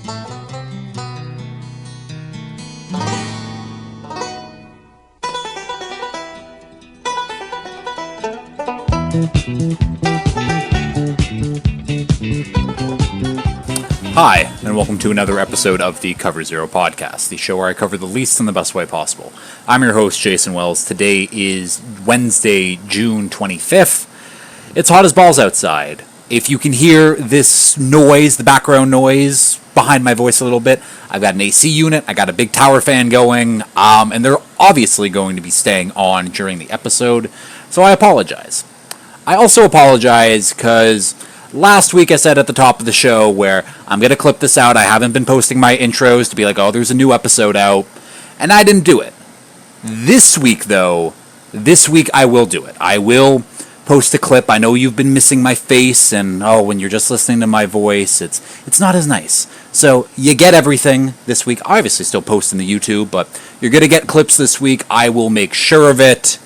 Hi, and welcome to another episode of the Cover Zero podcast, the show where I cover the least in the best way possible. I'm your host, Jason Wells. Today is Wednesday, June 25th. It's hot as balls outside. If you can hear this noise, the background noise behind my voice a little bit, I've got an AC unit, I got a big tower fan going, and they're obviously going to be staying on during the episode, so I apologize. I also apologize because last week I said at the top of the show where I'm going to clip this out. I haven't been posting my intros to be like, oh, there's a new episode out, and I didn't do it. This week, though, I will do it. I will post a clip. I know you've been missing my face, and when you're just listening to my voice, it's not as nice. So you get everything this week. I obviously still posting the YouTube, but you're going to get clips this week. I will make sure of it.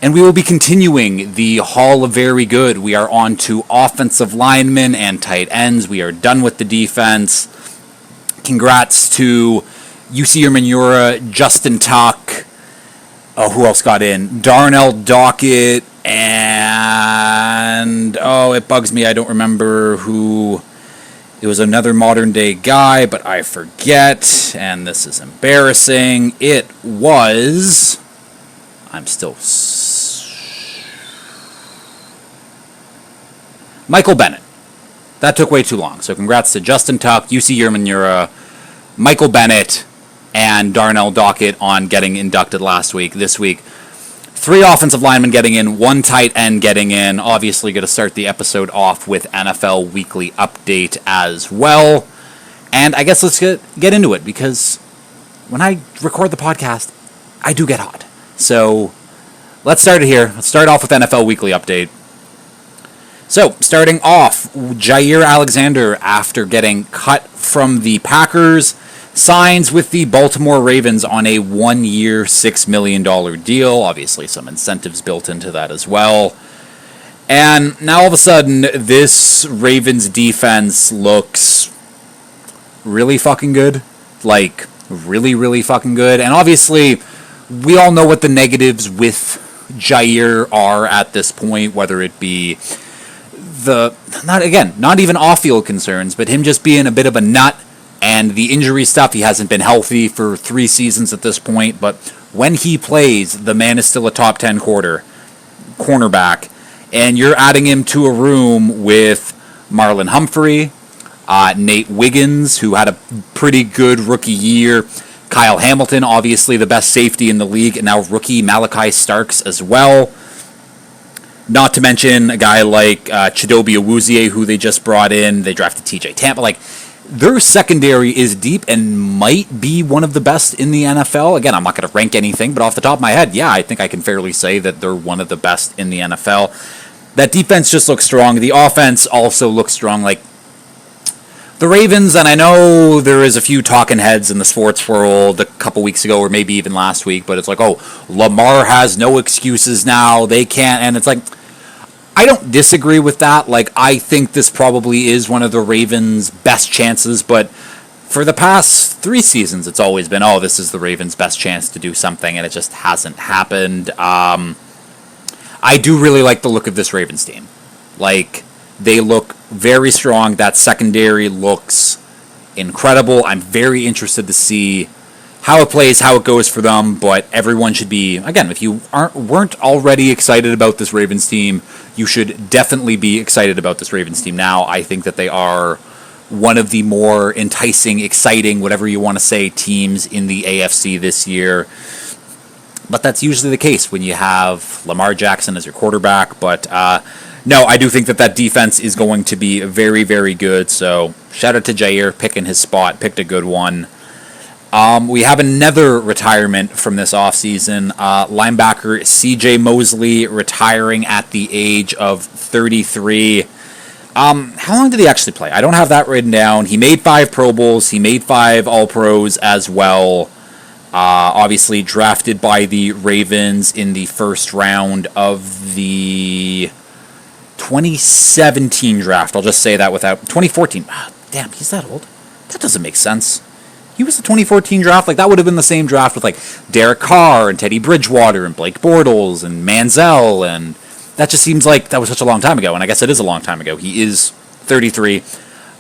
And we will be continuing the Hall of Very Good. We are on to offensive linemen and tight ends. We are done with the defense. Congrats to UC Manura, Justin Tuck. Who else got in? Darnell Dockett, and it bugs me. I don't remember who. It was another modern day guy, but I forget. And this is embarrassing. It was. I'm still. Michael Bennett. That took way too long. So congrats to Justin Tuck, UC Yermanura, Michael Bennett, and Darnell Dockett on getting inducted last week. This week, 3 offensive linemen getting in, 1 tight end getting in. Obviously going to start the episode off with NFL Weekly Update as well. And I guess let's get into it, because when I record the podcast, I do get hot. So let's start it here. Let's start off with NFL Weekly Update. So, starting off, Jair Alexander, after getting cut from the Packers, signs with the Baltimore Ravens on a 1-year, $6 million deal. Obviously, some incentives built into that as well. And now, all of a sudden, this Ravens defense looks really fucking good. Like, really, really fucking good. And obviously, we all know what the negatives with Jair are at this point, whether it be not even off-field concerns, but him just being a bit of a nut, and the injury stuff. He hasn't been healthy for 3 seasons at this point, but when he plays, the man is still a top 10 cornerback, and you're adding him to a room with Marlon Humphrey, Nate Wiggins, who had a pretty good rookie year, Kyle Hamilton, obviously the best safety in the league, and now rookie Malachi Starks as well. Not to mention a guy like Chidobe Awuzie, who they just brought in. They drafted TJ Tampa. Like, their secondary is deep and might be one of the best in the NFL. Again, I'm not going to rank anything, but off the top of my head, yeah, I think I can fairly say that they're one of the best in the NFL. That defense just looks strong. The offense also looks strong. Like, the Ravens, and I know there is a few talking heads in the sports world a couple weeks ago, or maybe even last week, but it's like, Lamar has no excuses now, they can't, and it's like, I don't disagree with that. Like, I think this probably is one of the Ravens' best chances, but for the past 3 seasons, it's always been, this is the Ravens' best chance to do something, and it just hasn't happened. I do really like the look of this Ravens team. Like, they look very strong. That secondary looks incredible. I'm very interested to see how it plays, how it goes for them, but everyone should be, again, if you weren't already excited about this Ravens team, you should definitely be excited about this Ravens team now. I think that they are one of the more enticing, exciting, whatever you want to say, teams in the AFC this year. But that's usually the case when you have Lamar Jackson as your quarterback. But no, I do think that defense is going to be very, very good. So shout out to Jair picking his spot, picked a good one. We have another retirement from this offseason. Linebacker C.J. Mosley retiring at the age of 33. How long did he actually play? I don't have that written down. He made 5 Pro Bowls. He made 5 All-Pros as well. Obviously drafted by the Ravens in the first round of the 2017 draft. I'll just say that without... 2014. Damn, he's that old. That doesn't make sense. He was the 2014 draft. Like, that would have been the same draft with, like, Derek Carr and Teddy Bridgewater and Blake Bortles and Manziel, and that just seems like that was such a long time ago, and I guess it is a long time ago. He is 33.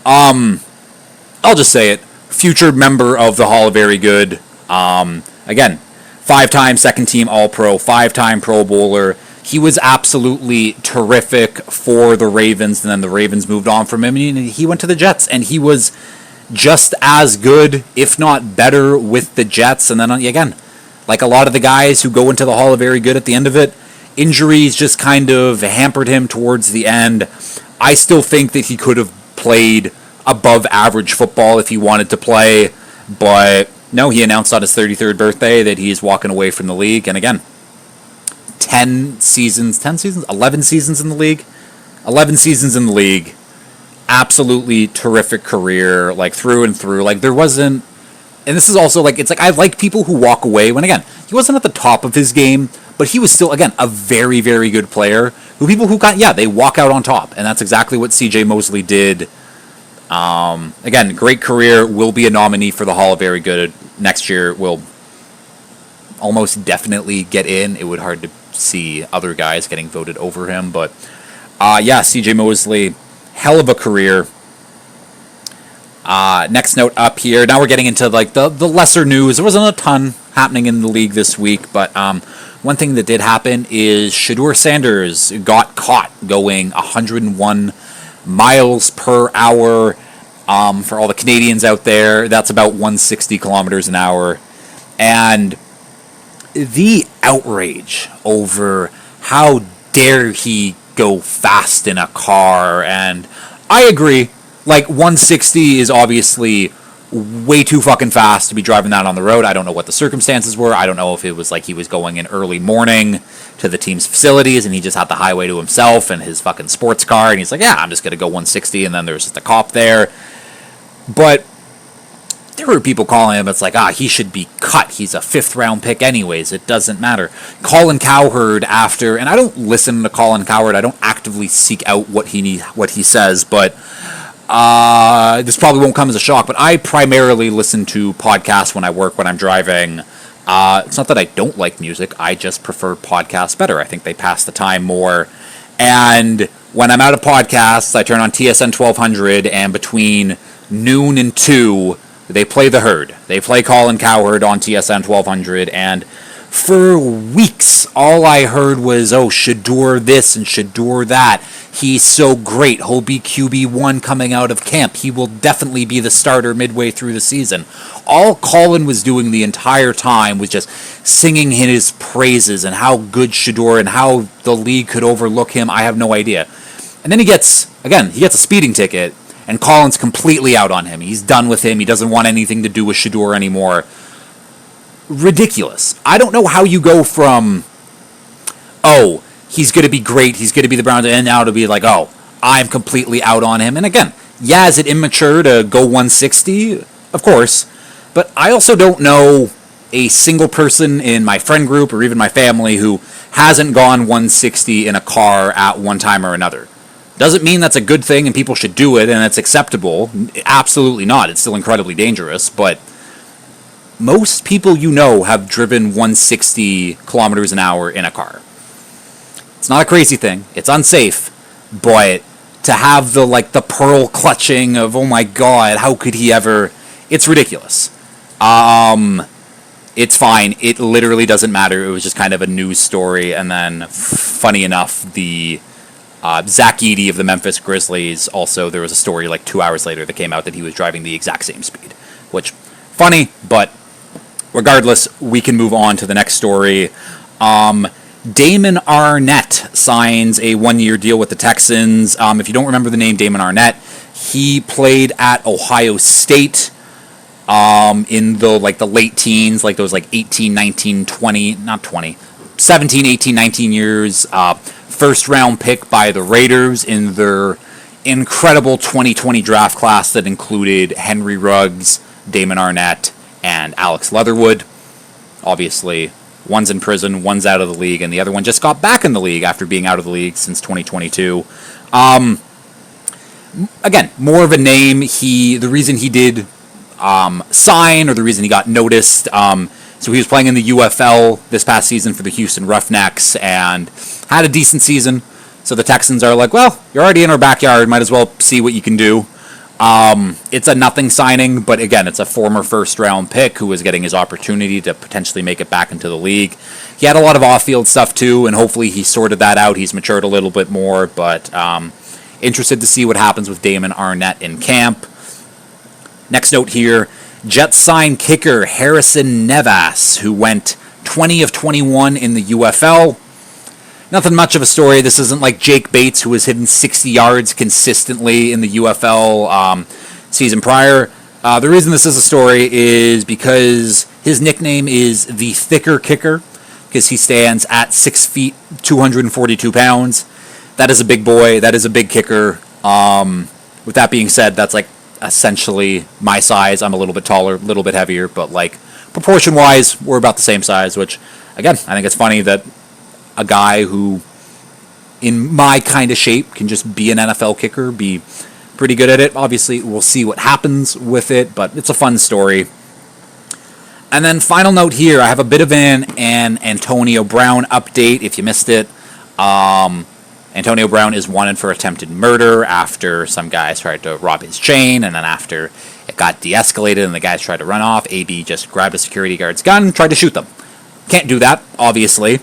I'll just say it. Future member of the Hall of Very Good. Again, 5-time second-team All-Pro, 5-time Pro Bowler. He was absolutely terrific for the Ravens, and then the Ravens moved on from him, and he went to the Jets, and he was just as good, if not better, with the Jets. And then, again, like a lot of the guys who go into the Hall of Very Good at the end of it, injuries just kind of hampered him towards the end. I still think that he could have played above average football if he wanted to play, but no, he announced on his 33rd birthday that he's walking away from the league. And again, 11 seasons in the league. 11 seasons in the league. Absolutely terrific career, like through and through. Like there wasn't, and this is also like, it's like I like people who walk away when, again, he wasn't at the top of his game, but he was still, again, a very, very good player. People who got, they walk out on top, and that's exactly what C.J. Mosley did. Again, great career, will be a nominee for the Hall of Very Good next year, will almost definitely get in. It would hard to see other guys getting voted over him, but C.J. Mosley, hell of a career. Next note up here, now we're getting into like the lesser news. There wasn't a ton happening in the league this week, but one thing that did happen is Shedeur Sanders got caught going 101 miles per hour. For all the Canadians out there, that's about 160 kilometers an hour. And the outrage over how dare he go fast in a car, and I agree, like 160 is obviously way too fucking fast to be driving that on the road. I don't know what the circumstances were. I don't know if it was like he was going in early morning to the team's facilities and he just had the highway to himself and his fucking sports car, and he's like, I'm just going to go 160, and then there's just a cop there. But there were people calling him, it's like, he should be cut. He's a 5th-round pick anyways. It doesn't matter. Colin Cowherd after, and I don't listen to Colin Cowherd. I don't actively seek out what he says, but this probably won't come as a shock, but I primarily listen to podcasts when I work, when I'm driving. It's not that I don't like music. I just prefer podcasts better. I think they pass the time more. And when I'm out of podcasts, I turn on TSN 1200, and between noon and 2, they play The Herd. They play Colin Cowherd on TSN 1200, and for weeks, all I heard was, Shedeur this and Shedeur that. He's so great. He'll be QB1 coming out of camp. He will definitely be the starter midway through the season. All Colin was doing the entire time was just singing his praises and how good Shedeur and how the league could overlook him. I have no idea. And then he gets a speeding ticket, and Colin's completely out on him. He's done with him. He doesn't want anything to do with Shedeur anymore. Ridiculous. I don't know how you go from, he's going to be great, he's going to be the Browns, and now to be like, I'm completely out on him. And again, is it immature to go 160? Of course. But I also don't know a single person in my friend group or even my family who hasn't gone 160 in a car at one time or another. Doesn't mean that's a good thing and people should do it and it's acceptable. Absolutely not. It's still incredibly dangerous, but most people have driven 160 kilometers an hour in a car. It's not a crazy thing. It's unsafe, but to have the pearl clutching of, oh my god, how could he ever? It's ridiculous. It's fine. It literally doesn't matter. It was just kind of a news story, and then, funny enough, the Zach Edey of the Memphis Grizzlies, also, there was a story 2 hours later that came out that he was driving the exact same speed, which, funny, but regardless, we can move on to the next story. Damon Arnett signs a 1-year deal with the Texans. If you don't remember the name Damon Arnett, he played at Ohio State in the late teens, those 18, 19, 20, not 20, 17, 18, 19 years. First round pick by the Raiders in their incredible 2020 draft class that included Henry Ruggs, Damon Arnett, and Alex Leatherwood. Obviously, one's in prison, one's out of the league, and the other one just got back in the league after being out of the league since 2022. Again, more of a name. The reason he did sign or the reason he got noticed. So he was playing in the UFL this past season for the Houston Roughnecks and had a decent season. So the Texans are like, well, you're already in our backyard. Might as well see what you can do. It's a nothing signing, but again, it's a former first-round pick who was getting his opportunity to potentially make it back into the league. He had a lot of off-field stuff too, and hopefully he sorted that out. He's matured a little bit more, but interested to see what happens with Damon Arnett in camp. Next note here, Jets sign kicker Harrison Nevas, who went 20 of 21 in the UFL. Nothing much of a story. This isn't like Jake Bates, who was hitting 60 yards consistently in the UFL season prior. The reason this is a story is because his nickname is the Thicker Kicker, because he stands at 6 feet, 242 pounds. That is a big boy. That is a big kicker. With that being said, that's like essentially my size. I'm a little bit taller, a little bit heavier, but like proportion-wise, we're about the same size, which, again, I think it's funny that a guy who, in my kind of shape, can just be an NFL kicker, be pretty good at it. Obviously, we'll see what happens with it, but it's a fun story. And then final note here, I have a bit of an Antonio Brown update, if you missed it. Antonio Brown is wanted for attempted murder after some guys tried to rob his chain, and then after it got de-escalated and the guys tried to run off, AB just grabbed a security guard's gun and tried to shoot them. Can't do that, obviously.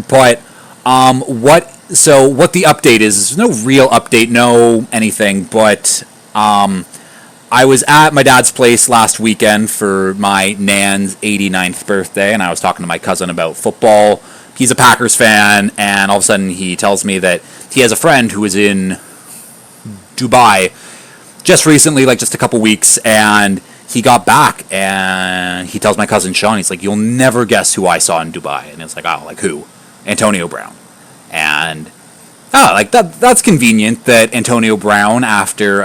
But what the update is, there's no real update, no anything, but I was at my dad's place last weekend for my nan's 89th birthday, and I was talking to my cousin about football. He's a Packers fan, and all of a sudden he tells me that he has a friend who was in Dubai just recently, like just a couple weeks, and he got back, and he tells my cousin Sean, he's like, you'll never guess who I saw in Dubai. And it's like, oh, like who? Antonio Brown. And, like that's convenient that Antonio Brown, after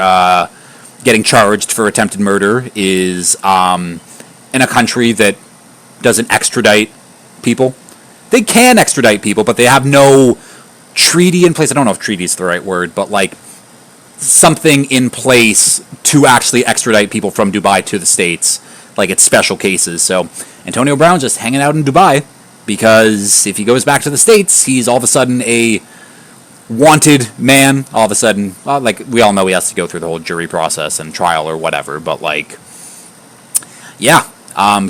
getting charged for attempted murder, is in a country that doesn't extradite people. They can extradite people, but they have no treaty in place. I don't know if treaty is the right word, but like something in place to actually extradite people from Dubai to the States. Like it's special cases. So Antonio Brown just hanging out in Dubai because if he goes back to the States, he's all of a sudden a wanted man. All of a sudden, like we all know he has to go through the whole jury process and trial or whatever, but like, yeah.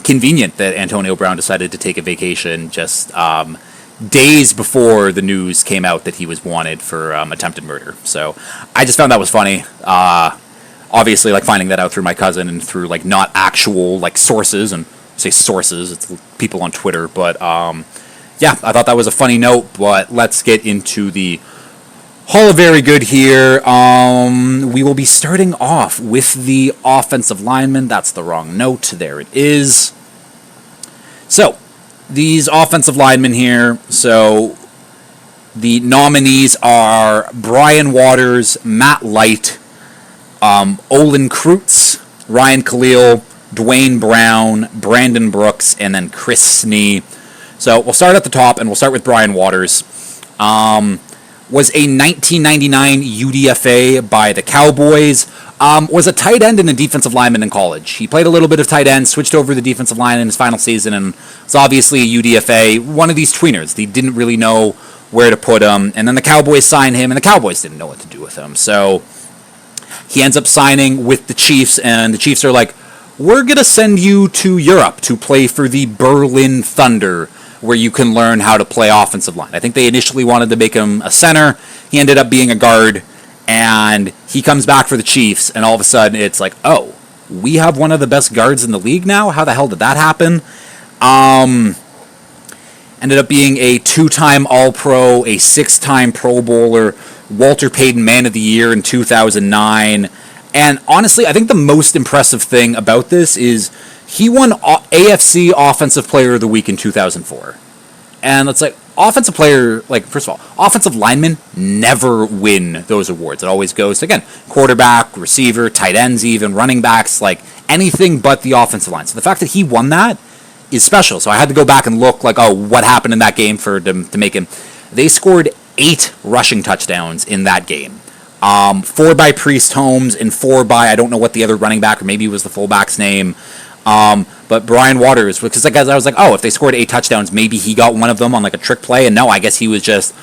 Convenient that Antonio Brown decided to take a vacation just days before the news came out that he was wanted for attempted murder. So I just found that was funny. Obviously, like finding that out through my cousin and through like not actual like sources, and I say sources, it's people on Twitter. But yeah, I thought that was a funny note. But let's get into the Hall of Very Good here. We will be starting off with the offensive lineman. That's the wrong note. There it is. So, these offensive linemen here. So, the nominees are Brian Waters, Matt Light, Olin Kreutz, Ryan Khalil, Dwayne Brown, Brandon Brooks, and then Chris Snee. So, we'll start at the top, and we'll start with Brian Waters. Was a 1999 UDFA by the Cowboys, was a tight end and a defensive lineman in college. He played a little bit of tight end, switched over to the defensive line in his final season, and was obviously a UDFA, one of these tweeners. They didn't really know where to put him, and then the Cowboys signed him, and the Cowboys didn't know what to do with him. So he ends up signing with the Chiefs, and the Chiefs are like, we're going to send you to Europe to play for the Berlin Thunder, where you can learn how to play offensive line. I think they initially wanted to make him a center. He ended up being a guard, and he comes back for the Chiefs, and all of a sudden it's like, oh, we have one of the best guards in the league now? How the hell did that happen? Ended up being a 2-time All-Pro, a 6-time Pro Bowler, Walter Payton Man of the Year in 2009. And honestly, I think the most impressive thing about this is he won AFC Offensive Player of the Week in 2004. And it's like, offensive player, like, first of all, offensive linemen never win those awards. It always goes to, again, quarterback, receiver, tight ends even, running backs, like, anything but the offensive line. So the fact that he won that is special. So I had to go back and look, like, oh, what happened in that game for them to make him. They scored 8 rushing touchdowns in that game. 4 by Priest Holmes and 4 by, I don't know what the other running back, or maybe it was the fullback's name. But Brian Waters, because like, I was like, oh, if they scored 8 touchdowns, maybe he got one of them on like a trick play. And no, I guess he was just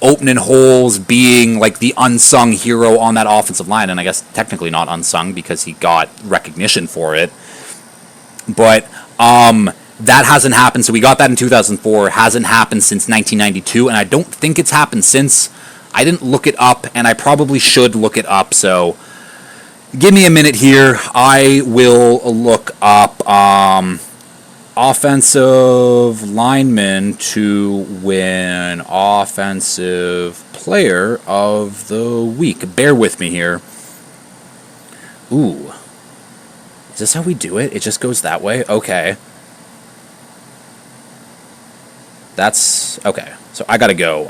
opening holes, being like the unsung hero on that offensive line. And I guess technically not unsung because he got recognition for it. But that hasn't happened. So we got that in 2004. Hasn't happened since 1992. And I don't think it's happened since. I didn't look it up, and I probably should look it up. So give me a minute here. I will look up offensive lineman to win offensive player of the week. Bear with me here. Ooh. Is this how we do it? It just goes that way? Okay. That's... Okay. So I gotta go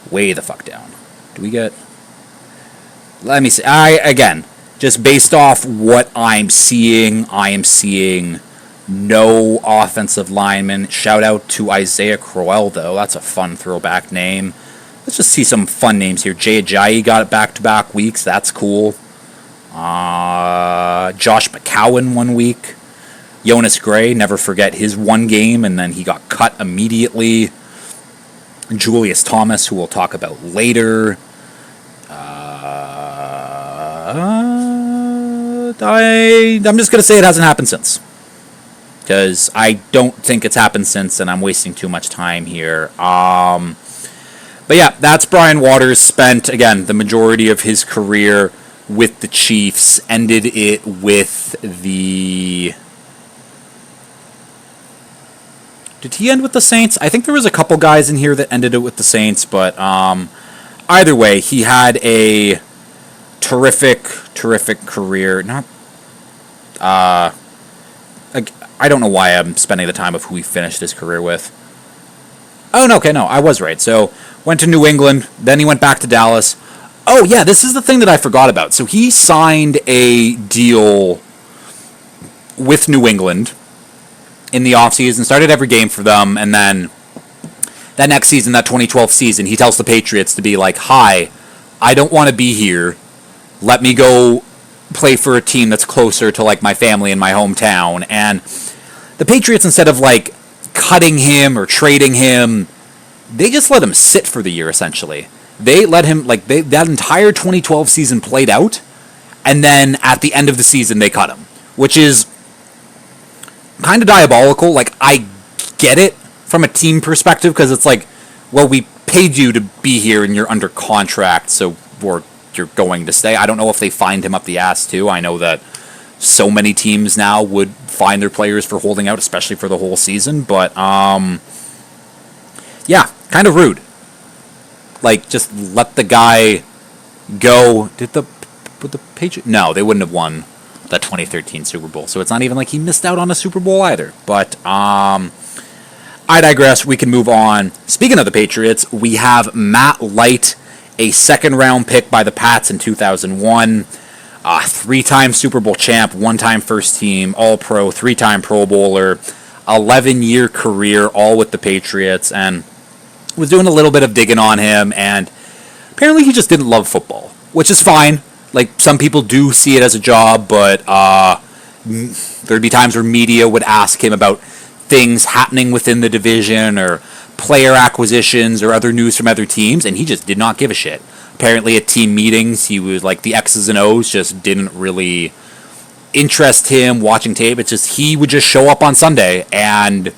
way the fuck down. Do we get... Let me see. Again, just based off what I'm seeing, I am seeing no offensive lineman. Shout out to Isaiah Crowell, though. That's a fun throwback name. Let's just see some fun names here. Jay Ajayi got it back-to-back weeks. That's cool. Josh McCowan 1 week. Jonas Gray, never forget his one game, and then he got cut immediately. Julius Thomas, who we'll talk about later. I'm just going to say it hasn't happened since. Because I don't think it's happened since, and I'm wasting too much time here. But yeah, that's Brian Waters. Spent, again, the majority of his career with the Chiefs. Ended it with the... Did he end with the Saints? I think there was a couple guys in here that ended it with the Saints, but either way, he had a terrific career. Not, I don't know why I'm spending the time of who he finished his career with. Oh, no, okay, no, I was right. So, went to New England, then he went back to Dallas. Oh, yeah, this is the thing that I forgot about. So, he signed a deal with New England in the offseason, started every game for them, and then that next season, that 2012 season, he tells the Patriots to be like, hi, I don't want to be here. Let me go play for a team that's closer to like my family in my hometown. And the Patriots, instead of like cutting him or trading him, they just let him sit for the year, essentially. They let him, like, that entire 2012 season played out, and then at the end of the season, they cut him, which is kind of diabolical. Like, I get it from a team perspective, because it's like, well, we paid you to be here and you're under contract, so you're going to stay. I don't know if they fined him up the ass too. I know that so many teams now would fine their players for holding out, especially for the whole season, but yeah, kind of rude. Like, just let the guy go. Did the Patriots? No, they wouldn't have won that 2013 Super Bowl. So it's not even like he missed out on a Super Bowl either. But I digress. We can move on. Speaking of the Patriots, we have Matt Light, a second-round pick by the Pats in 2001. 3-time Super Bowl champ, 1-time first-team All-Pro, 3-time Pro Bowler, 11-year career, all with the Patriots, and was doing a little bit of digging on him, and apparently he just didn't love football, which is fine. Like, some people do see it as a job, but there'd be times where media would ask him about things happening within the division or player acquisitions or other news from other teams, and he just did not give a shit. Apparently at team meetings, he was like, the X's and O's just didn't really interest him watching tape. It's just, he would just show up on Sunday and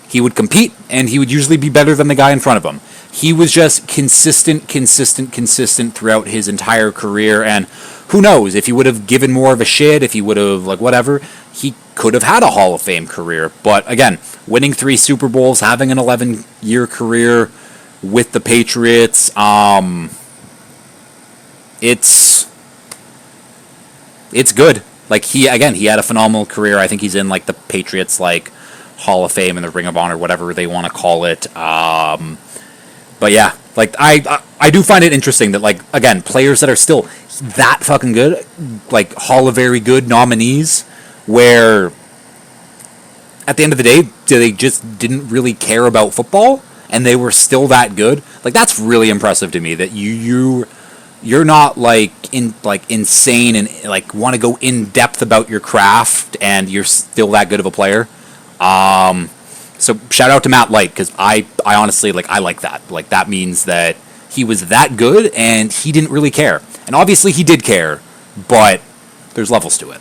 he would compete, and he would usually be better than the guy in front of him. He was just consistent throughout his entire career, and who knows, if he would have given more of a shit, if he would have, like, whatever, he could have had a Hall of Fame career. But again, winning 3 Super Bowls, having an 11-year career with the Patriots, it's good. Like, he had a phenomenal career. I think he's in, like, the Patriots, like, Hall of Fame and the Ring of Honor, whatever they want to call it. But yeah, like, I do find it interesting that, like, again, players that are still that fucking good, like Hall of Very Good nominees, where at the end of the day, they just didn't really care about football and they were still that good. Like, that's really impressive to me, that you're you're not like insane and like want to go in depth about your craft, and you're still that good of a player. So shout out to Matt Light, because I honestly I like that. Like, that means that he was that good and he didn't really care. And obviously he did care, but there's levels to it.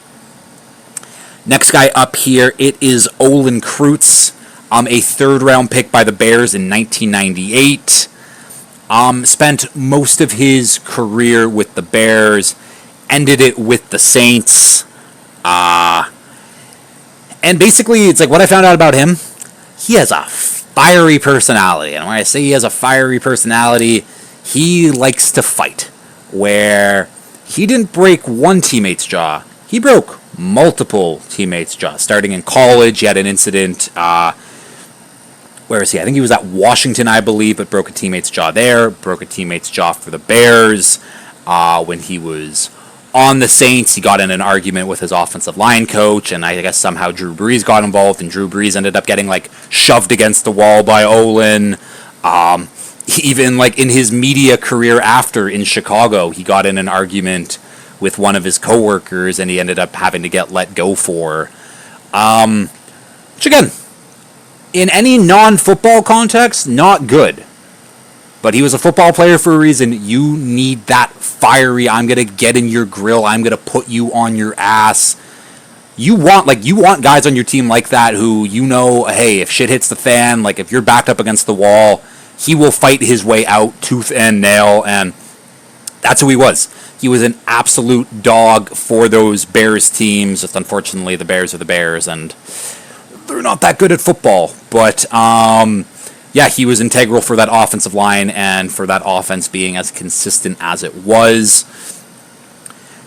Next guy up here, it is Olin Kreutz, a third-round pick by the Bears in 1998. Spent most of his career with the Bears, ended it with the Saints. And basically, it's like what I found out about him. He has a fiery personality. And when I say he has a fiery personality, he likes to fight. Where he didn't break one teammate's jaw, he broke multiple teammates' jaws. Starting in college, he had an incident. Where is he? I think he was at Washington, I believe, but broke a teammate's jaw there. Broke a teammate's jaw for the Bears. When he was on the Saints, he got in an argument with his offensive line coach, and I guess somehow Drew Brees got involved, and Drew Brees ended up getting shoved against the wall by Olin. Even in his media career after in Chicago, he got in an argument with one of his coworkers, and he ended up having to get let go for. Which again, in any non-football context, not good. But he was a football player for a reason. You need that fiery, I'm going to get in your grill, I'm going to put you on your ass. You want guys on your team like that who, hey, if shit hits the fan, if you're backed up against the wall, he will fight his way out tooth and nail, and that's who he was. He was an absolute dog for those Bears teams. Just unfortunately, the Bears are the Bears, and they're not that good at football. But yeah, he was integral for that offensive line and for that offense being as consistent as it was.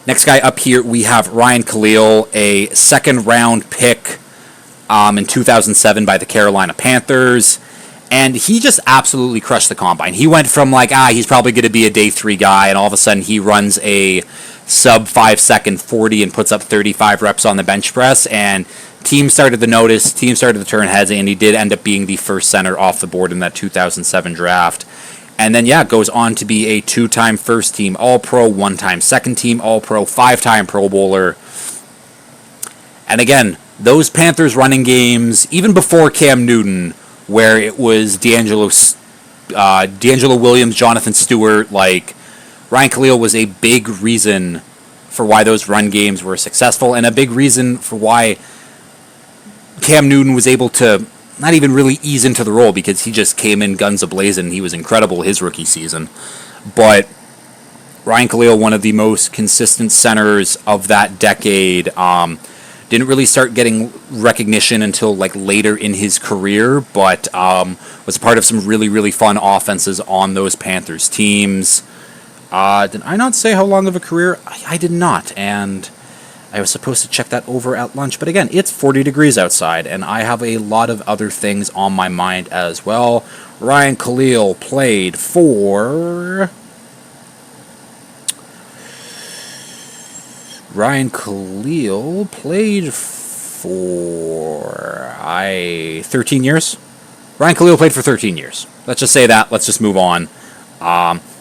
Next guy up here, we have Ryan Kalil, a second-round pick in 2007 by the Carolina Panthers. And he just absolutely crushed the combine. He went from he's probably going to be a day 3 guy, and all of a sudden he runs a sub 5-second 40 and puts up 35 reps on the bench press, and teams started to notice, teams started to turn heads, and he did end up being the first center off the board in that 2007 draft. And then, goes on to be a 2-time first-team All-Pro, 1-time second-team All-Pro, 5-time Pro Bowler. And again, those Panthers running games, even before Cam Newton, where it was D'Angelo Williams, Jonathan Stewart, Ryan Kalil was a big reason for why those run games were successful, and a big reason for why Cam Newton was able to not even really ease into the role, because he just came in guns a-blazing, and he was incredible his rookie season. But Ryan Kalil, one of the most consistent centers of that decade, didn't really start getting recognition until later in his career, but was a part of some really, really fun offenses on those Panthers teams. Did I not say how long of a career? I did not, and I was supposed to check that over at lunch. But again, it's 40 degrees outside, and I have a lot of other things on my mind as well. Ryan Kalil played for... Ryan Kalil played for 13 years. Ryan Kalil played for 13 years. Let's just say that. Let's just move on.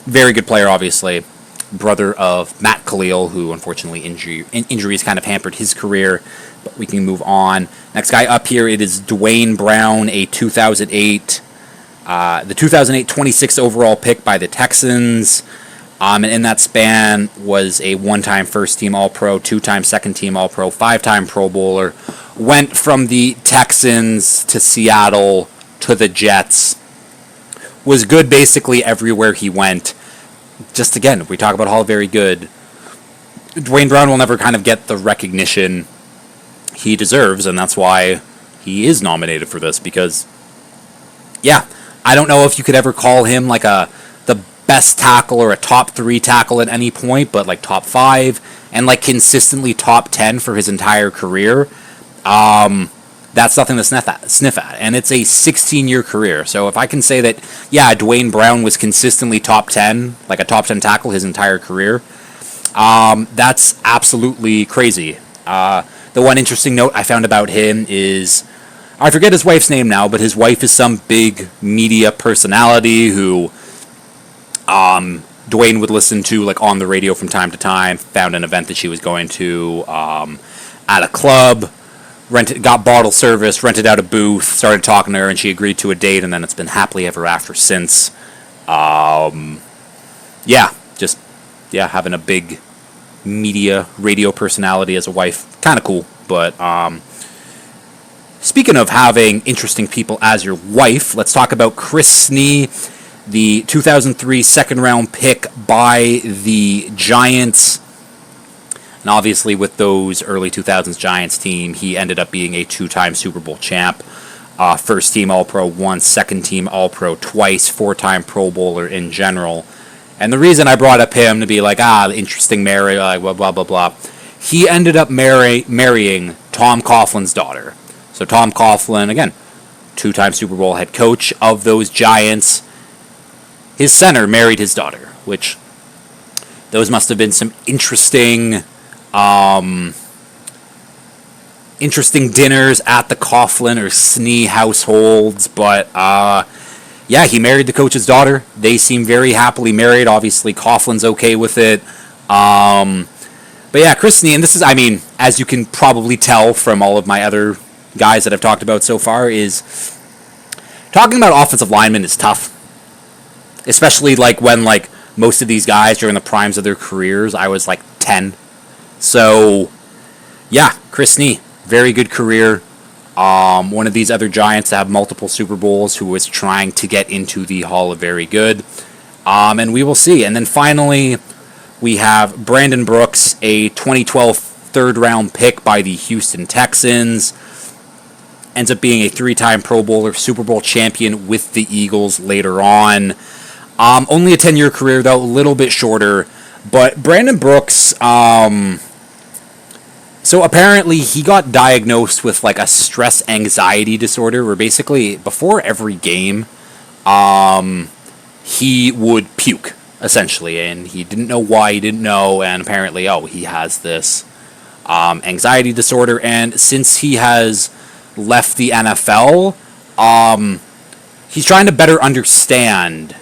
Very good player, obviously. Brother of Matt Kalil, who unfortunately injuries kind of hampered his career. But we can move on. Next guy up here, it is Dwayne Brown, a 2008, the 2008 26th overall pick by the Texans. And in that span was a 1-time first-team All-Pro, 2-time second-team All-Pro, 5-time Pro Bowler. Went from the Texans to Seattle to the Jets. Was good basically everywhere he went. Just again, if we talk about Hall very good, Dwayne Brown will never kind of get the recognition he deserves, and that's why he is nominated for this, because, yeah, I don't know if you could ever call him the best tackle or a top 3 tackle at any point, but top 5 and consistently top 10 for his entire career. That's nothing to sniff at. And it's a 16-year career. So if I can say that, yeah, Dwayne Brown was consistently top 10, a top 10 tackle his entire career, that's absolutely crazy. The one interesting note I found about him is, I forget his wife's name now, but his wife is some big media personality who Dwayne would listen to like on the radio from time to time. Found an event that she was going to at a club, got bottle service, rented out a booth, started talking to her, and she agreed to a date, and then it's been happily ever after since. Having a big media radio personality as a wife, kind of cool. But speaking of having interesting people as your wife, let's talk about Chris Snee, the 2003 second-round pick by the Giants. And obviously with those early 2000s Giants team, he ended up being a two-time Super Bowl champ. First-team All-Pro once, second-team All-Pro twice, four-time Pro Bowler in general. And the reason I brought up him to be like, interesting marriage, blah, blah, blah, blah. He ended up marrying Tom Coughlin's daughter. So Tom Coughlin, again, two-time Super Bowl head coach of those Giants. His center married his daughter, which those must have been some interesting dinners at the Coughlin or Snee households. But he married the coach's daughter. They seem very happily married. Obviously, Coughlin's okay with it. But yeah, Chris Snee, and this is, as you can probably tell from all of my other guys that I've talked about so far, is talking about offensive linemen is tough. Especially when most of these guys during the primes of their careers, I was 10. So yeah, Chris Snee, very good career. One of these other Giants to have multiple Super Bowls who was trying to get into the Hall of Very Good. And we will see. And then finally, we have Brandon Brooks, a 2012 third-round pick by the Houston Texans. Ends up being a three-time Pro Bowler, Super Bowl champion with the Eagles later on. Only a 10-year career, though, a little bit shorter. But Brandon Brooks, so apparently he got diagnosed with a stress anxiety disorder where basically before every game, he would puke, essentially. And he didn't know why, he didn't know. And apparently, he has this anxiety disorder. And since he has left the NFL, he's trying to better understand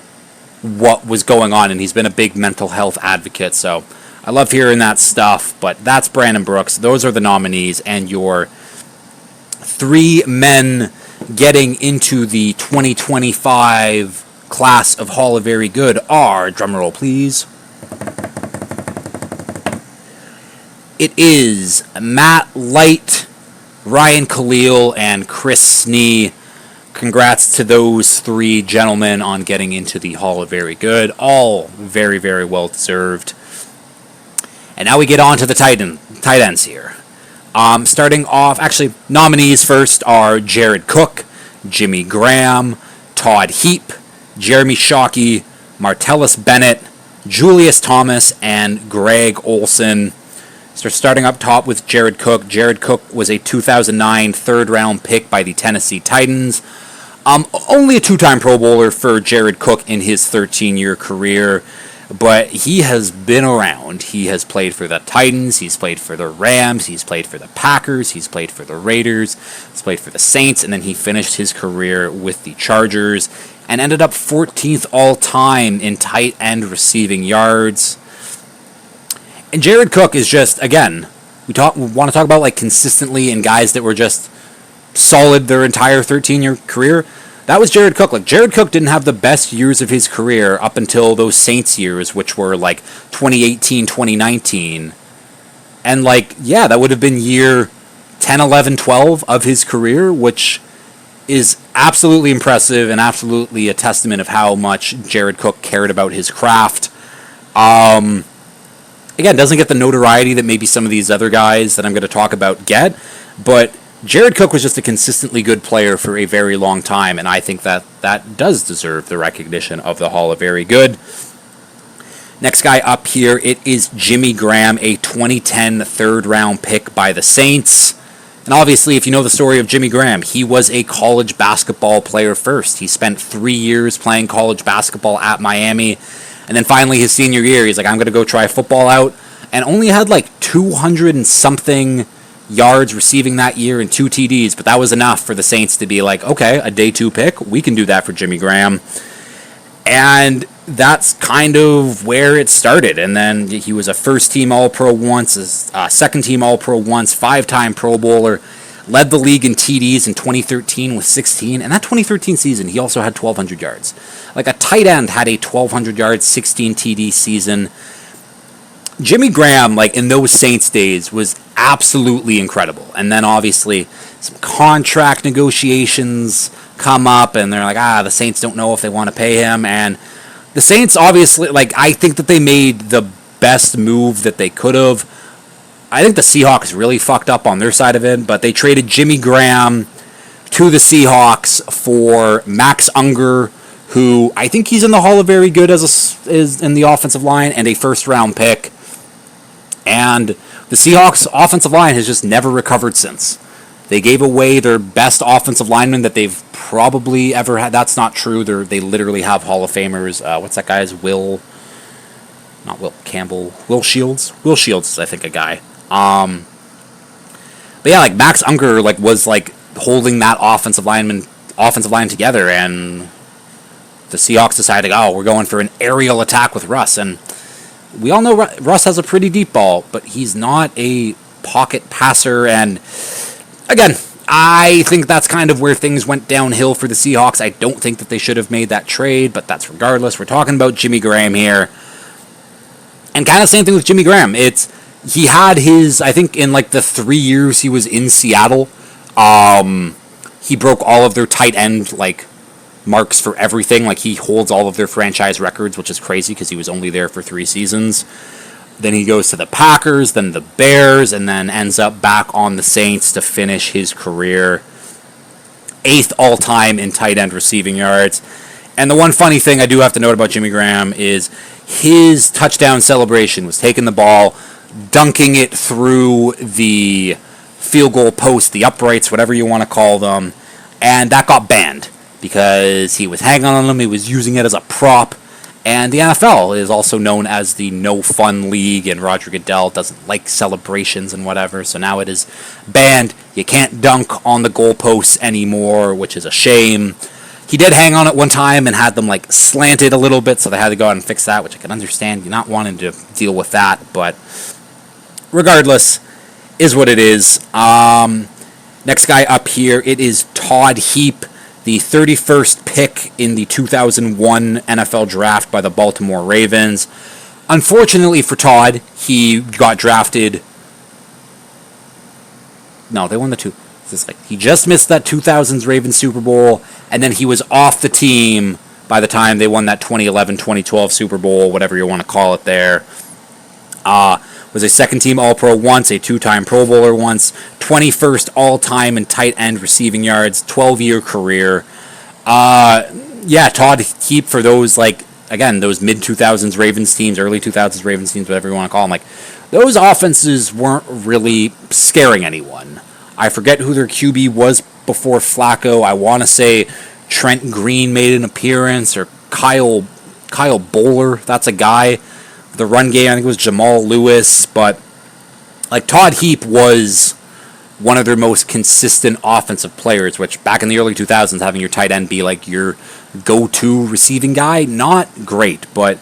what was going on, and he's been a big mental health advocate, so I love hearing that stuff. But that's Brandon Brooks. Those are the nominees, and your three men getting into the 2025 class of Hall of Very Good are, drumroll please, it is Matt Light, Ryan Khalil, and Chris Snee. Congrats to those three gentlemen on getting into the Hall of Very Good. All very, very well deserved. And now we get on to the tight ends here. Starting off, actually, nominees first are Jared Cook, Jimmy Graham, Todd Heap, Jeremy Shockey, Martellus Bennett, Julius Thomas, and Greg Olsen. So starting up top with Jared Cook. Jared Cook was a 2009 third-round pick by the Tennessee Titans. Only a two-time Pro Bowler for Jared Cook in his 13-year career, but he has been around. He has played for the Titans, he's played for the Rams, he's played for the Packers, he's played for the Raiders, he's played for the Saints, and then he finished his career with the Chargers and ended up 14th all-time in tight end receiving yards. And Jared Cook is just, again, we want to talk about consistently in guys that were just solid their entire 13-year career. That was Jared Cook. Jared Cook didn't have the best years of his career up until those Saints years, which were 2018, 2019. And that would have been year 10, 11, 12 of his career, which is absolutely impressive and absolutely a testament of how much Jared Cook cared about his craft. Again, doesn't get the notoriety that maybe some of these other guys that I'm going to talk about get, but Jared Cook was just a consistently good player for a very long time, and I think that does deserve the recognition of the Hall of Very Good. Next guy up here, it is Jimmy Graham, a 2010 third-round pick by the Saints. And obviously, if you know the story of Jimmy Graham, he was a college basketball player first. He spent 3 years playing college basketball at Miami, and then finally his senior year, he's like, I'm going to go try football out, and only had 200 and something yards receiving that year and 2 TDs, but that was enough for the Saints to be like, okay, a day 2 pick, we can do that for Jimmy Graham. And that's kind of where it started. And then he was a first-team All-Pro once, a second-team All-Pro once, five-time Pro Bowler, led the league in TDs in 2013 with 16. And that 2013 season, he also had 1,200 yards. Like, a tight end had a 1,200 yards, 16 TD season. Jimmy Graham, like, in those Saints days, was absolutely incredible. And then, obviously, some contract negotiations come up, and they're like, the Saints don't know if they want to pay him. And the Saints, obviously, like, I think that they made the best move that they could have. I think the Seahawks really fucked up on their side of it, but they traded Jimmy Graham to the Seahawks for Max Unger, who I think he's in the Hall of Very Good is in the offensive line, and a first-round pick. And the Seahawks' offensive line has just never recovered since. They gave away their best offensive lineman that they've probably ever had. That's not true. They literally have Hall of Famers. What's that guy's? Not Will Campbell. Will Shields? Will Shields is, I think, a guy. But yeah, like, Max Unger, like, was, like, holding that offensive line together, and the Seahawks decided, we're going for an aerial attack with Russ. And we all know Russ has a pretty deep ball, but he's not a pocket passer. And again, I think that's kind of where things went downhill for the Seahawks. I don't think that they should have made that trade, but that's regardless. We're talking about Jimmy Graham here. And kind of same thing with Jimmy Graham. He had his, I think in like the 3 years he was in Seattle, he broke all of their tight end, like, marks for everything. Like, he holds all of their franchise records, which is crazy because he was only there for 3 seasons. Then he goes to the Packers, then the Bears, and then ends up back on the Saints to finish his career 8th all-time in tight end receiving yards. And the one funny thing I do have to note about Jimmy Graham is his touchdown celebration was taking the ball, dunking it through the field goal post, the uprights, whatever you want to call them, and that got banned because he was hanging on them, he was using it as a prop. And the NFL is also known as the No Fun League, and Roger Goodell doesn't like celebrations and whatever, so now it is banned. You can't dunk on the goalposts anymore, which is a shame. He did hang on it one time and had them, like, slanted a little bit, so they had to go out and fix that, which I can understand. You're not wanting to deal with that, but regardless, is what it is. Next guy up here, it is Todd Heap, the 31st pick in the 2001 NFL Draft by the Baltimore Ravens. Unfortunately for Todd, he got drafted. No, they won the two. He just missed that 2000s Ravens Super Bowl, and then he was off the team by the time they won that 2011-2012 Super Bowl, whatever you want to call it there. Was a second-team All-Pro once, a two-time Pro Bowler once, 21st all-time in tight end receiving yards, 12-year career. Todd Heap, for those, like, again, those mid-2000s Ravens teams, early 2000s Ravens teams, whatever you want to call them, like, those offenses weren't really scaring anyone. I forget who their QB was before Flacco. I want to say Trent Green made an appearance, or Kyle Bowler. That's a guy. The run game, I think it was Jamal Lewis, but like, Todd Heap was one of their most consistent offensive players, which back in the early 2000s, having your tight end be like your go-to receiving guy, not great, but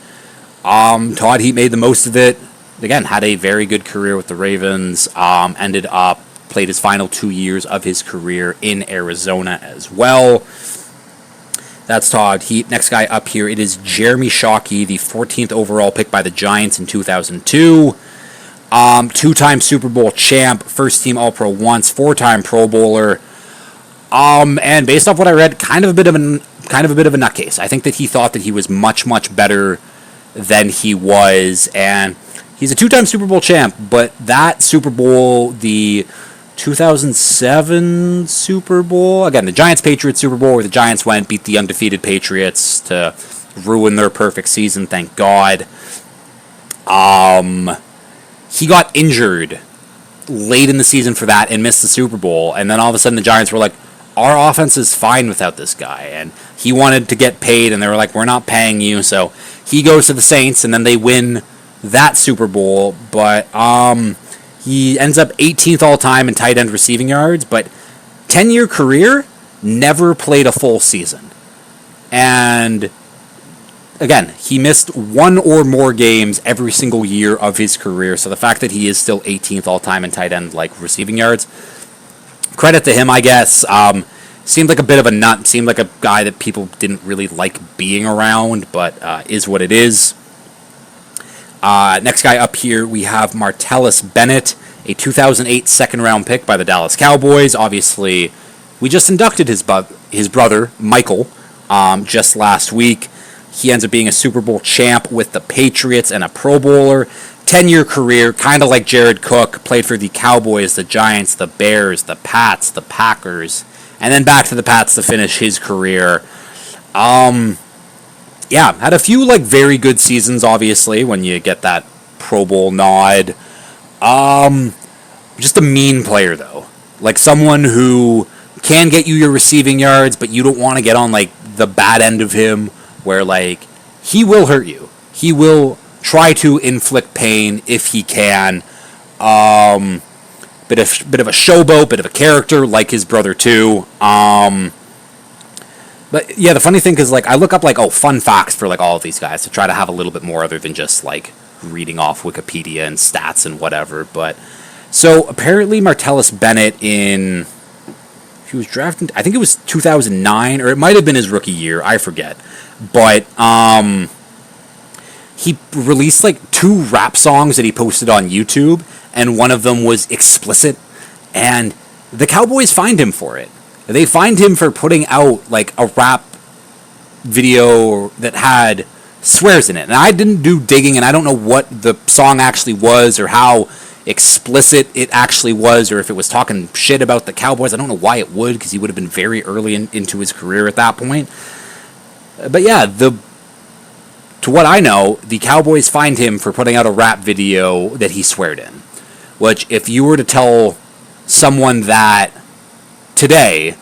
Todd Heap made the most of it. Again, had a very good career with the Ravens, played his final 2 years of his career in Arizona as well. That's Todd Heap. Next guy up here, it is Jeremy Shockey, the 14th overall pick by the Giants in 2002. Two-time Super Bowl champ, first-team All-Pro once, four-time Pro Bowler. And based off what I read, kind of a bit of a nutcase. I think that he thought that he was much, much better than he was, and he's a two-time Super Bowl champ, but that Super Bowl, the 2007 Super Bowl, again, the Giants-Patriots Super Bowl, where the Giants went, beat the undefeated Patriots to ruin their perfect season, thank God. He got injured late in the season for that and missed the Super Bowl, and then all of a sudden the Giants were like, our offense is fine without this guy, and he wanted to get paid, and they were like, we're not paying you, so he goes to the Saints, and then they win that Super Bowl, but he ends up 18th all-time in tight end receiving yards, but 10-year career, never played a full season. And again, he missed one or more games every single year of his career. So the fact that he is still 18th all-time in tight end like receiving yards, credit to him, I guess. Seemed like a bit of a nut. Seemed like a guy that people didn't really like being around, but is what it is. Next guy up here, we have Martellus Bennett, a 2008 second-round pick by the Dallas Cowboys. Obviously, we just inducted his brother, Michael, just last week. He ends up being a Super Bowl champ with the Patriots and a Pro Bowler. 10-year career, kind of like Jared Cook. Played for the Cowboys, the Giants, the Bears, the Pats, the Packers, and then back to the Pats to finish his career. Yeah, had a few like very good seasons, obviously, when you get that Pro Bowl nod. Just a mean player, though. Like someone who can get you your receiving yards, but you don't want to get on like the bad end of him, where like he will hurt you. He will try to inflict pain if he can. Bit of a showboat, bit of a character, like his brother too. But yeah, the funny thing is like I look up like fun facts for like all of these guys to try to have a little bit more other than just like reading off Wikipedia and stats and whatever. But so apparently Martellus Bennett he was drafted, I think it was 2009, or it might have been his rookie year, I forget. But he released like 2 rap songs that he posted on YouTube, and one of them was explicit, and the Cowboys fined him for it. They fined him for putting out like a rap video that had swears in it. And I didn't do digging, and I don't know what the song actually was or how explicit it actually was, or if it was talking shit about the Cowboys. I don't know why it would, because he would have been very early into his career at that point. But yeah, to what I know, the Cowboys fined him for putting out a rap video that he sweared in. Which, if you were to tell someone that today,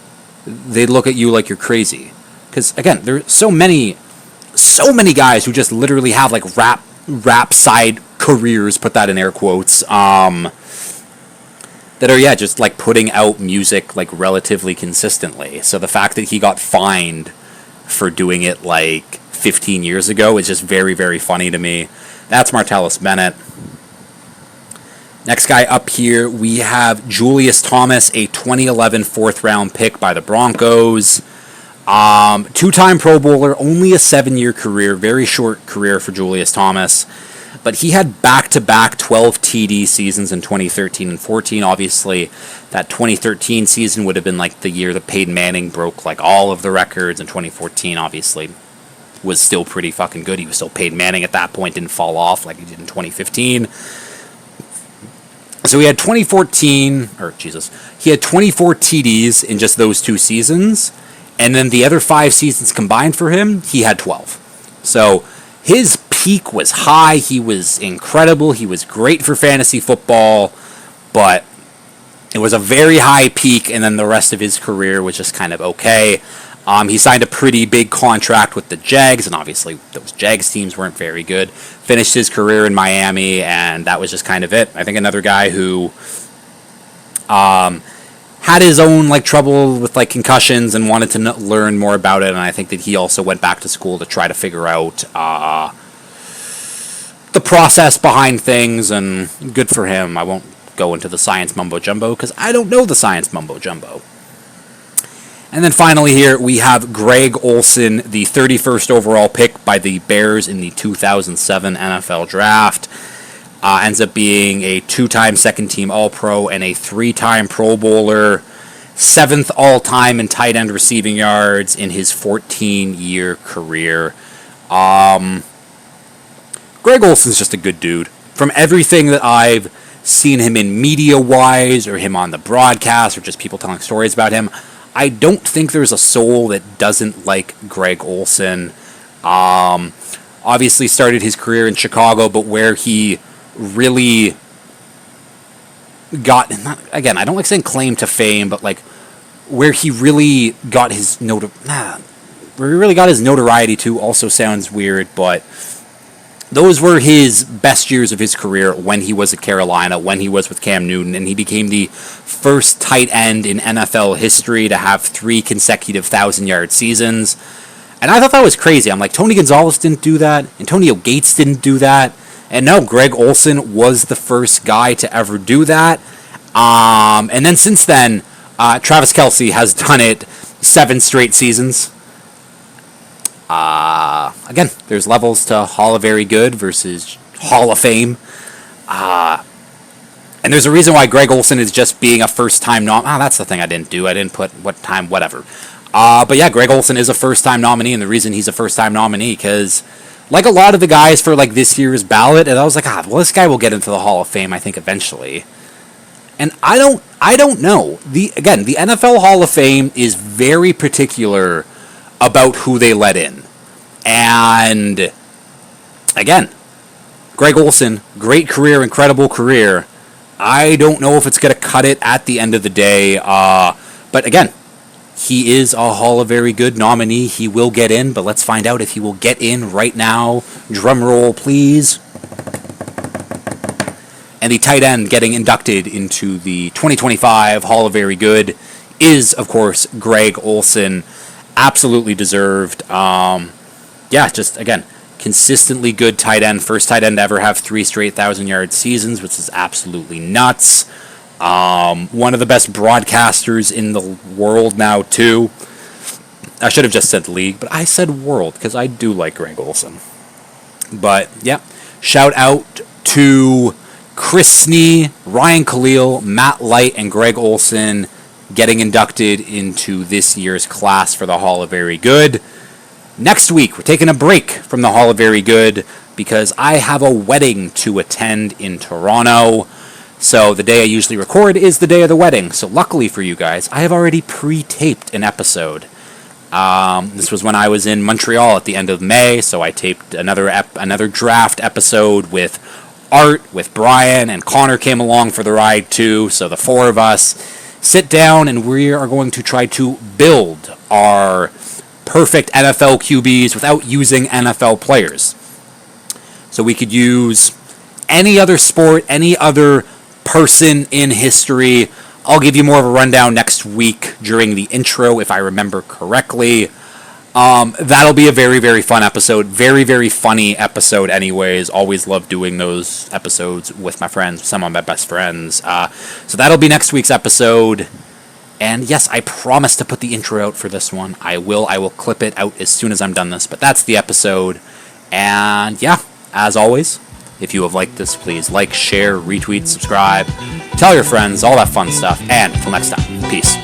they'd look at you like you're crazy. Because again, there's so many guys who just literally have like rap side careers, put that in air quotes, that are just like putting out music like relatively consistently. So the fact that he got fined for doing it like 15 years ago is just very, very funny to me. That's Martellus Bennett. Next guy up here, we have Julius Thomas, a 2011 4th-round pick by the Broncos. 2-time Pro Bowler, only a 7-year career, very short career for Julius Thomas. But he had back-to-back 12 TD seasons in 2013 and 14. Obviously, that 2013 season would have been like the year that Peyton Manning broke like all of the records. And 2014, obviously, was still pretty fucking good. He was still Peyton Manning at that point, didn't fall off like he did in 2015. So he had 24 TDs in just those 2 seasons, and then the other 5 seasons combined for him, he had 12. So his peak was high, he was incredible, he was great for fantasy football, but it was a very high peak, and then the rest of his career was just kind of okay. He signed a pretty big contract with the Jags, and obviously those Jags teams weren't very good. Finished his career in Miami, and that was just kind of it. I think another guy who had his own like trouble with like concussions and wanted to learn more about it, and I think that he also went back to school to try to figure out the process behind things, and good for him. I won't go into the science mumbo-jumbo because I don't know the science mumbo-jumbo. And then finally here, we have Greg Olsen, the 31st overall pick by the Bears in the 2007 NFL Draft. Ends up being a 2-time second-team All-Pro and a 3-time Pro Bowler. 7th all-time in tight end receiving yards in his 14-year career. Greg Olsen's just a good dude. From everything that I've seen him in media-wise, or him on the broadcast, or just people telling stories about him, I don't think there's a soul that doesn't like Greg Olsen. Obviously started his career in Chicago, but where he really got, again, I don't like saying claim to fame, but like where he really got his notoriety to also sounds weird, but those were his best years of his career when he was at Carolina, when he was with Cam Newton, and he became the first tight end in NFL history to have 3 consecutive 1,000-yard seasons. And I thought that was crazy. I'm like, Tony Gonzalez didn't do that. Antonio Gates didn't do that. And no, Greg Olsen was the first guy to ever do that. And then since then, Travis Kelce has done it 7 straight seasons. Again, there's levels to Hall of Very Good versus Hall of Fame. And there's a reason why Greg Olsen is just being a first-time that's the thing I didn't do. I didn't put what time, whatever. But yeah, Greg Olsen is a first-time nominee, and the reason he's a first-time nominee, because like a lot of the guys for like this year's ballot, and I was like, well, this guy will get into the Hall of Fame, I think, eventually. And I don't know. The NFL Hall of Fame is very particular about who they let in. And again, Greg Olsen, great career, incredible career. I don't know if it's going to cut it at the end of the day. But again, he is a Hall of Very Good nominee. He will get in, but let's find out if he will get in right now. Drum roll, please. And the tight end getting inducted into the 2025 Hall of Very Good is, of course, Greg Olsen. Absolutely deserved. Just, again, consistently good tight end. First tight end to ever have 3 straight 1,000-yard seasons, which is absolutely nuts. One of the best broadcasters in the world now, too. I should have just said league, but I said world because I do like Greg Olsen. But, yeah, shout out to Chris Snee, Ryan Khalil, Matt Light, and Greg Olsen getting inducted into this year's class for the Hall of Very Good. Next week, we're taking a break from the Hall of Very Good because I have a wedding to attend in Toronto. So the day I usually record is the day of the wedding. So luckily for you guys, I have already pre-taped an episode. This was when I was in Montreal at the end of May, so I taped another draft episode with Art, with Brian, and Connor came along for the ride too. So the 4 of us sit down and we are going to try to build our perfect NFL QBs without using NFL players. So we could use any other sport, any other person in history. I'll give you more of a rundown next week during the intro if I remember correctly. That'll be a very, very fun episode. Very, very funny episode anyways. Always love doing those episodes with my friends, some of my best friends. So that'll be next week's episode. And yes, I promise to put the intro out for this one. I will clip it out as soon as I'm done this. But that's the episode. And yeah, as always, if you have liked this, please like, share, retweet, subscribe, tell your friends, all that fun stuff. And until next time, peace.